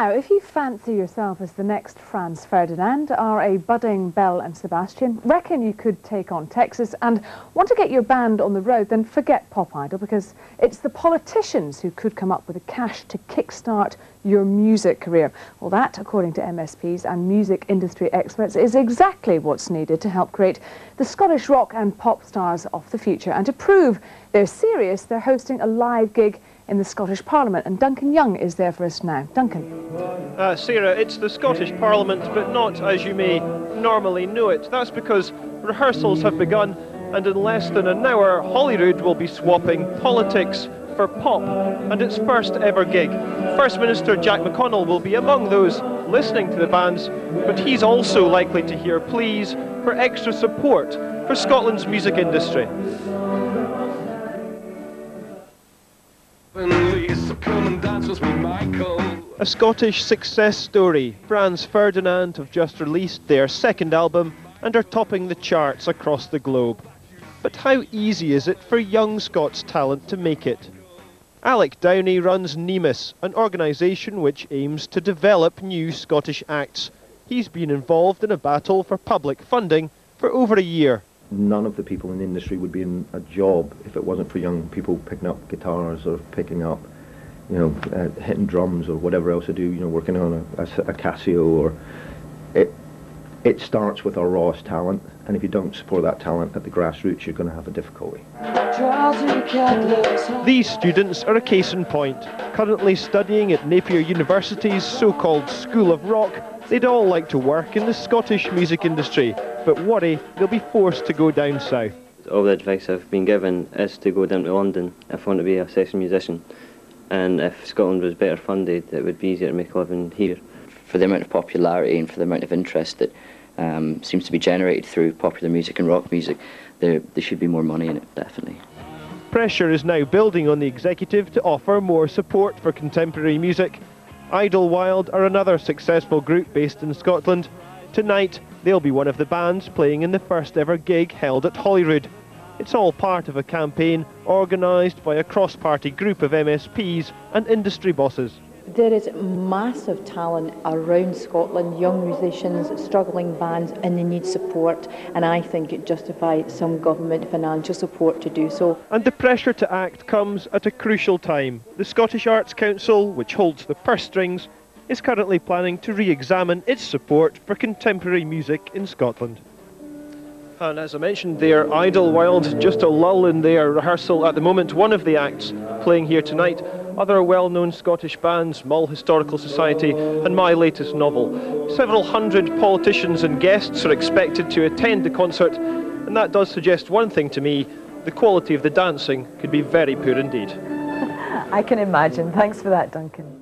Now, if you fancy yourself as the next Franz Ferdinand, are a budding Belle and Sebastian, reckon you could take on Texas and want to get your band on the road, then forget Pop Idol, because it's the politicians who could come up with the cash to kickstart your music career. Well, that, according to MSPs and music industry experts, is exactly what's needed to help create the Scottish rock and pop stars of the future. And to prove they're serious, they're hosting a live gig in the Scottish Parliament, and Duncan Young is there for us now. Duncan. Sarah, it's the Scottish Parliament, but not as you may normally know it. That's because rehearsals have begun, and in less than an hour, Holyrood will be swapping politics for pop and its first ever gig. First Minister Jack McConnell will be among those listening to the bands, but he's also likely to hear pleas for extra support for Scotland's music industry. A Scottish success story. Franz Ferdinand have just released their second album and are topping the charts across the globe. But how easy is it for young Scots talent to make it? Alec Downey runs Nemus, an organisation which aims to develop new Scottish acts. He's been involved in a battle for public funding for over a year. None of the people in the industry would be in a job if it wasn't for young people picking up guitars or picking up, hitting drums or whatever else they do, working on a Casio. Or it starts with our rawest talent, and if you don't support that talent at the grassroots, you're going to have a difficulty. These students are a case in point. Currently studying at Napier University's so-called School of Rock, they'd all like to work in the Scottish music industry, but worry they'll be forced to go down south. All the advice I've been given is to go down to London if I want to be a session musician. And if Scotland was better funded, it would be easier to make a living here. For the amount of popularity and for the amount of interest that seems to be generated through popular music and rock music, there should be more money in it, definitely. Pressure is now building on the executive to offer more support for contemporary music. Idlewild are another successful group based in Scotland. Tonight, they'll be one of the bands playing in the first ever gig held at Holyrood. It's all part of a campaign organised by a cross-party group of MSPs and industry bosses. There is massive talent around Scotland, young musicians, struggling bands, and they need support, and I think it justifies some government financial support to do so. And the pressure to act comes at a crucial time. The Scottish Arts Council, which holds the purse strings, is currently planning to re-examine its support for contemporary music in Scotland. And as I mentioned there, Idlewild, just a lull in their rehearsal at the moment. One of the acts playing here tonight. Other well-known Scottish bands, Mull Historical Society and My Latest Novel. Several hundred politicians and guests are expected to attend the concert, and that does suggest one thing to me: the quality of the dancing could be very poor indeed. I can imagine. Thanks for that, Duncan.